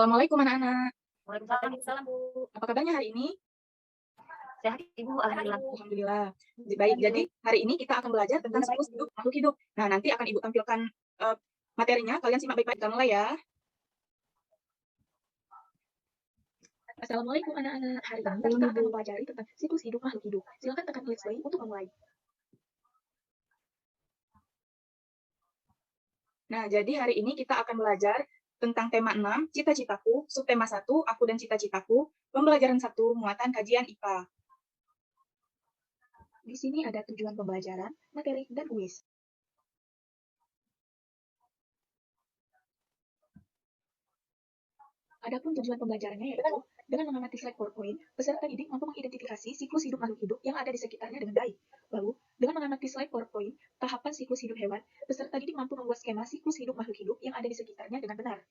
Assalamualaikum anak-anak. Waalaikumsalam, Bu. Apa kabarnya hari ini? Sehat, Ibu. Alhamdulillah. Alhamdulillah. Baik, jadi hari ini kita akan belajar tentang siklus hidup makhluk hidup. Nah, nanti akan Ibu tampilkan materinya. Kalian simak baik-baik. Kita mulai ya. Assalamualaikum anak-anak. Hari ini kita akan mempelajari tentang siklus hidup makhluk hidup. Silakan tekan let's play untuk memulai. Nah, jadi hari ini kita akan belajar tentang tema 6, cita-citaku, subtema 1, aku dan cita-citaku, pembelajaran 1, muatan kajian IPA. Di sini ada tujuan pembelajaran, materi, dan kuis. Adapun tujuan pembelajarannya yaitu, dengan mengamati slide PowerPoint, peserta didik mampu mengidentifikasi siklus hidup makhluk hidup yang ada di sekitarnya dengan baik. Lalu, dengan mengamati slide PowerPoint, tahapan siklus hidup hewan, peserta didik mampu membuat skema siklus hidup makhluk hidup yang ada di sekitarnya dengan benar.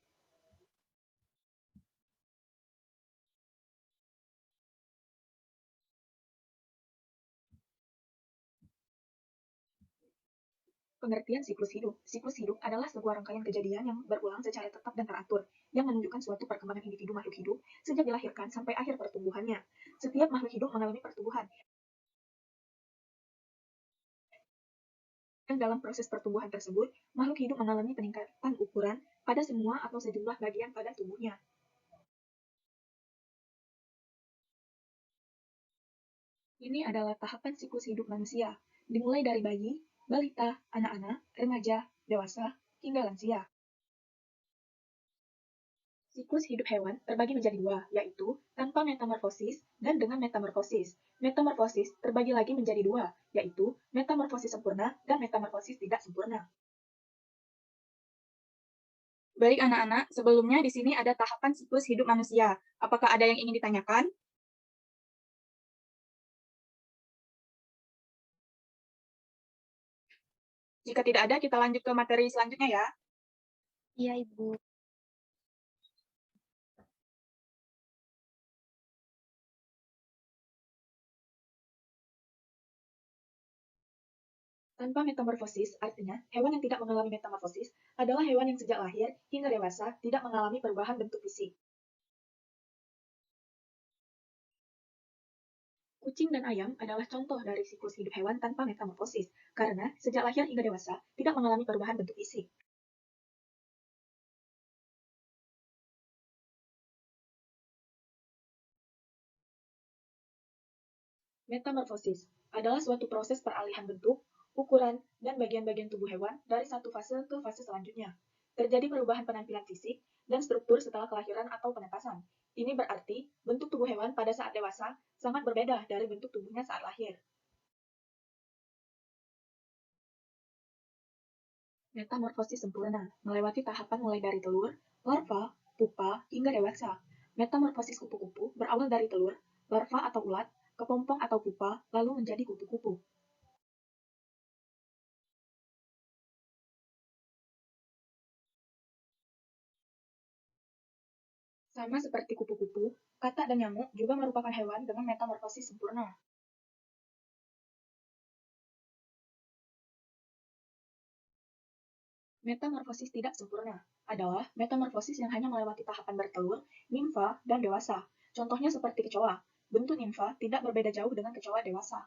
Pengertian siklus hidup. Siklus hidup adalah sebuah rangkaian kejadian yang berulang secara tetap dan teratur, yang menunjukkan suatu perkembangan individu makhluk hidup sejak dilahirkan sampai akhir pertumbuhannya. Setiap makhluk hidup mengalami pertumbuhan. Dan dalam proses pertumbuhan tersebut, makhluk hidup mengalami peningkatan ukuran pada semua atau sejumlah bagian pada tubuhnya. Ini adalah tahapan siklus hidup manusia, dimulai dari bayi, balita, anak-anak, remaja, dewasa, hingga lansia. Siklus hidup hewan terbagi menjadi dua, yaitu tanpa metamorfosis dan dengan metamorfosis. Metamorfosis terbagi lagi menjadi dua, yaitu metamorfosis sempurna dan metamorfosis tidak sempurna. Baik anak-anak, sebelumnya di sini ada tahapan siklus hidup manusia. Apakah ada yang ingin ditanyakan? Jika tidak ada, kita lanjut ke materi selanjutnya ya. Iya, Ibu. Tanpa metamorfosis, artinya hewan yang tidak mengalami metamorfosis adalah hewan yang sejak lahir hingga dewasa tidak mengalami perubahan bentuk fisik. Kucing dan ayam adalah contoh dari siklus hidup hewan tanpa metamorfosis, karena sejak lahir hingga dewasa tidak mengalami perubahan bentuk fisik. Metamorfosis adalah suatu proses peralihan bentuk, ukuran, dan bagian-bagian tubuh hewan dari satu fase ke fase selanjutnya. Terjadi perubahan penampilan fisik dan struktur setelah kelahiran atau penetasan. Ini berarti bentuk tubuh hewan pada saat dewasa sangat berbeda dari bentuk tubuhnya saat lahir. Metamorfosis sempurna melewati tahapan mulai dari telur, larva, pupa, hingga dewasa. Metamorfosis kupu-kupu berawal dari telur, larva atau ulat, kepompong atau pupa, lalu menjadi kupu-kupu. Sama seperti kupu-kupu, katak dan nyamuk juga merupakan hewan dengan metamorfosis sempurna. Metamorfosis tidak sempurna adalah metamorfosis yang hanya melewati tahapan bertelur, nimfa, dan dewasa. Contohnya seperti kecoa. Bentuk nimfa tidak berbeda jauh dengan kecoa dewasa.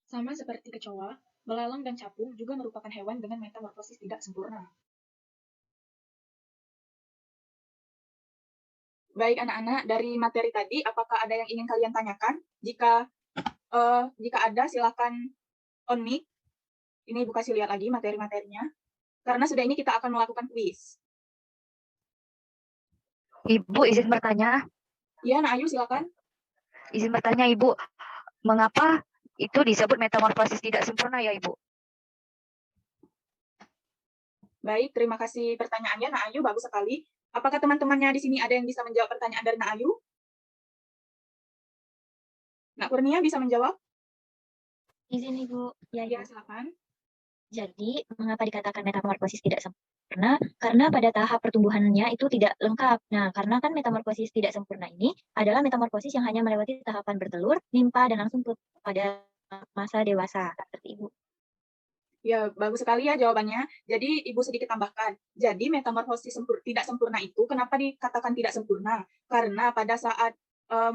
Sama seperti kecoa, belalang dan capung juga merupakan hewan dengan metamorfosis tidak sempurna. Baik anak-anak, dari materi tadi, apakah ada yang ingin kalian tanyakan? Jika ada, silakan on mic. Ini Ibu kasih lihat lagi materi-materinya. Karena sudah ini kita akan melakukan quiz. Ibu, izin bertanya. Iya, Nak Ayu, silakan. Izin bertanya, Ibu. Mengapa itu disebut metamorfosis tidak sempurna ya, Ibu? Baik, terima kasih pertanyaannya, Nak Ayu. Bagus sekali. Apakah teman-temannya di sini ada yang bisa menjawab pertanyaan dari Nak Ayu? Nak Kurnia bisa menjawab? Izin Ibu. Ya, Iya, Ibu. silakan. Jadi, mengapa dikatakan metamorfosis tidak sempurna? Karena pada tahap pertumbuhannya itu tidak lengkap. Nah, karena kan metamorfosis tidak sempurna ini adalah metamorfosis yang hanya melewati tahapan bertelur, nimpa, dan langsung pada masa dewasa. Seperti Ibu. Ya, bagus sekali ya jawabannya. Jadi, Ibu sedikit tambahkan. Jadi, metamorfosis tidak sempurna itu kenapa dikatakan tidak sempurna? Karena pada saat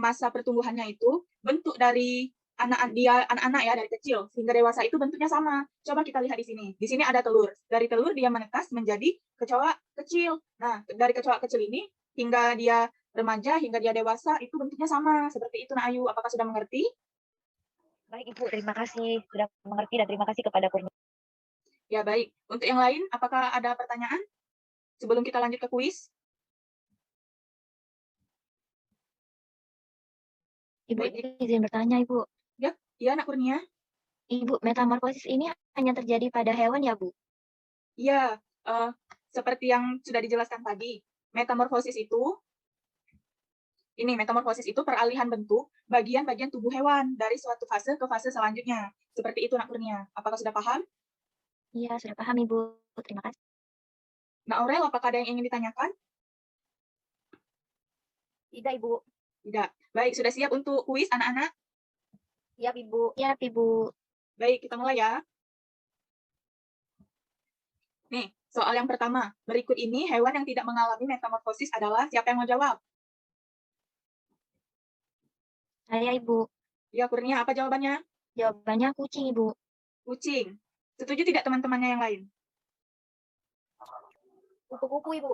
masa pertumbuhannya itu, bentuk dari anak-anak ya, dari kecil hingga dewasa itu bentuknya sama. Coba kita lihat di sini. Di sini ada telur. Dari telur dia menetas menjadi kecoa kecil. Nah, dari kecoa kecil ini hingga dia remaja, hingga dia dewasa, itu bentuknya sama. Seperti itu, Nak Ayu. Apakah sudah mengerti? Baik Ibu, terima kasih sudah mengerti dan terima kasih kepada Kurnia. Ya, baik. Untuk yang lain, apakah ada pertanyaan sebelum kita lanjut ke kuis? Ibu, Baik. izin bertanya, Ibu. Iya, Nak Kurnia. Ibu, metamorfosis ini hanya terjadi pada hewan ya, Bu? Iya, seperti yang sudah dijelaskan tadi, metamorfosis itu peralihan bentuk bagian-bagian tubuh hewan dari suatu fase ke fase selanjutnya. Seperti itu, Nak Kurnia. Apakah sudah paham? Iya, sudah paham, Ibu. Terima kasih. Nak Aurel, apakah ada yang ingin ditanyakan? Tidak Ibu. Tidak. Baik, sudah siap untuk kuis, anak-anak? Siap Ibu. Siap, Ibu. Baik, kita mulai ya. Nih, soal yang pertama. Berikut ini hewan yang tidak mengalami metamorfosis adalah siapa yang mau jawab? Saya, Ibu. Ya, Kurnia, apa jawabannya? Jawabannya kucing, Ibu. Kucing. Setuju tidak teman-temannya yang lain? Kupu-kupu Ibu.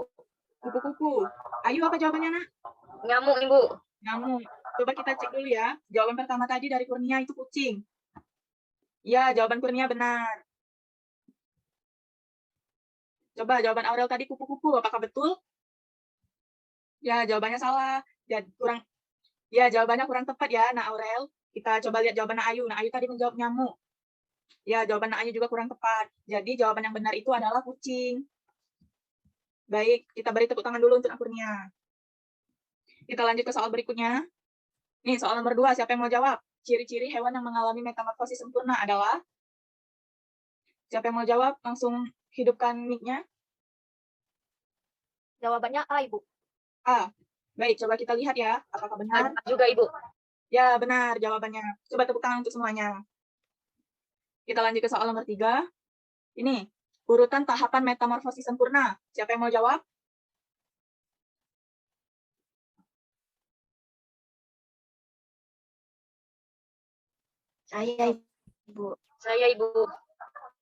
Kupu-kupu. Ayu, apa jawabannya, Nak? Nyamuk Ibu. Nyamuk. Coba kita cek dulu ya. Jawaban pertama tadi dari Kurnia itu kucing. Ya, jawaban Kurnia benar. Coba jawaban Aurel tadi kupu-kupu, apakah betul? Ya, jawabannya salah. Jawabannya kurang tepat ya, Nak Aurel. Kita coba lihat jawaban Nak Ayu. Nak Ayu tadi menjawab nyamuk. Ya, jawaban Nak Ayu juga kurang tepat. Jadi, jawaban yang benar itu adalah kucing. Baik, kita beri tepuk tangan dulu untuk Nak Kurnia. Kita lanjut ke soal berikutnya. Nih, soal nomor 2, siapa yang mau jawab? Ciri-ciri hewan yang mengalami metamorfosis sempurna adalah? Siapa yang mau jawab? Langsung hidupkan mic-nya. Jawabannya A Ibu. A. Baik, coba kita lihat ya. Apakah benar? A juga Ibu. Ya, benar jawabannya. Coba tepuk tangan untuk semuanya. Kita lanjut ke soal nomor 3. Ini, urutan tahapan metamorfosis sempurna. Siapa yang mau jawab? Saya, Ibu. Saya Ibu.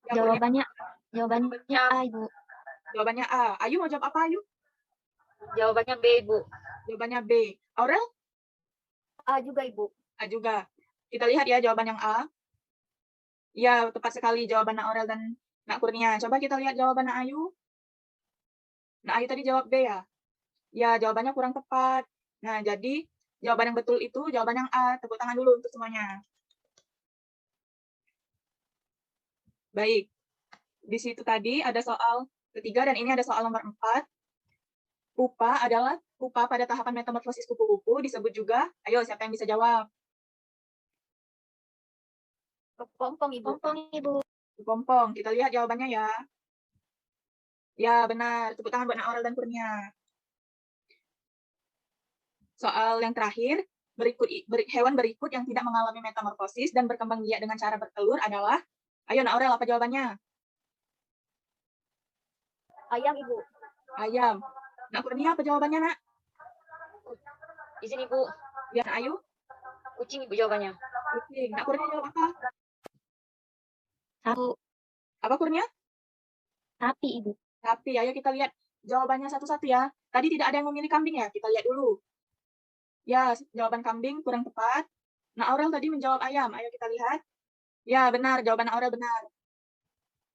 Ya, Jawabannya A, Ibu. Jawabannya A. Ayu mau jawab apa, Ayu? Jawabannya B Ibu. Jawabannya B. Aurel? A juga Ibu. A juga. Kita lihat ya jawaban yang A. Ya, tepat sekali jawaban Nak Aurel dan Nak Kurnia. Coba kita lihat jawaban Nak Ayu. Nak Ayu tadi jawab B ya? Ya, jawabannya kurang tepat. Nah, jadi jawaban yang betul itu jawaban yang A. Tepuk tangan dulu untuk semuanya. Baik. Di situ tadi ada soal ketiga dan ini ada soal nomor 4. Pupa pada tahapan metamorfosis kupu-kupu disebut juga. Ayo, siapa yang bisa jawab? Kepompong Ibu. Pompong, Ibu. Kepompong. Kita lihat jawabannya ya. Ya, benar. Tepuk tangan buat Nak Aurel dan Kurnia. Soal yang terakhir, hewan berikut yang tidak mengalami metamorfosis dan berkembang biak dengan cara bertelur adalah, ayo Nak Aurel, apa jawabannya? Ayam Ibu. Ayam. Nak Kurnia, apa jawabannya, Nak? Izin Ibu. Ya, Nak Ayu? Kucing Ibu jawabannya. Kucing. Nak Kurnia jawab apa? Sapu. Apa Kurnia? Sapi, Ibu. Sapi. Ayo kita lihat jawabannya satu-satu ya. Tadi tidak ada yang memilih kambing ya? Kita lihat dulu. Ya, jawaban kambing kurang tepat. Nak Aurel tadi menjawab ayam. Ayo kita lihat. Ya, benar. Jawaban Nak Aurel benar.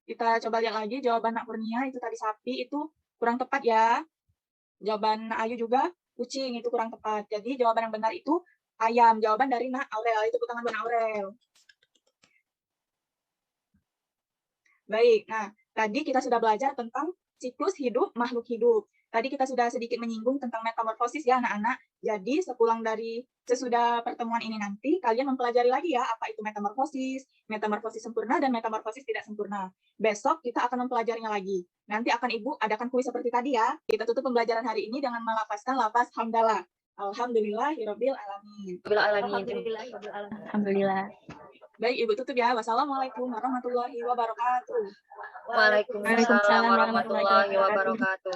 Kita coba lihat lagi jawaban Nak Kurnia itu tadi sapi itu kurang tepat ya. Jawaban Nak Ayu juga kucing itu kurang tepat. Jadi jawaban yang benar itu ayam. Jawaban dari Nak Aurel. Itu tepuk tangan buat Nak Aurel. Baik. Nah, tadi kita sudah belajar tentang siklus hidup makhluk hidup. Tadi kita sudah sedikit menyinggung tentang metamorfosis ya anak-anak. Jadi sesudah pertemuan ini nanti, kalian mempelajari lagi ya apa itu metamorfosis sempurna dan metamorfosis tidak sempurna. Besok kita akan mempelajarinya lagi. Nanti akan Ibu adakan kuis seperti tadi ya. Kita tutup pembelajaran hari ini dengan melafazkan lafaz hamdalah. Alhamdulillahirabbil alamin. Alhamdulillah. Alhamdulillah. Baik, Ibu tutup ya. Wassalamualaikum warahmatullahi wabarakatuh. Waalaikumsalam warahmatullahi wabarakatuh.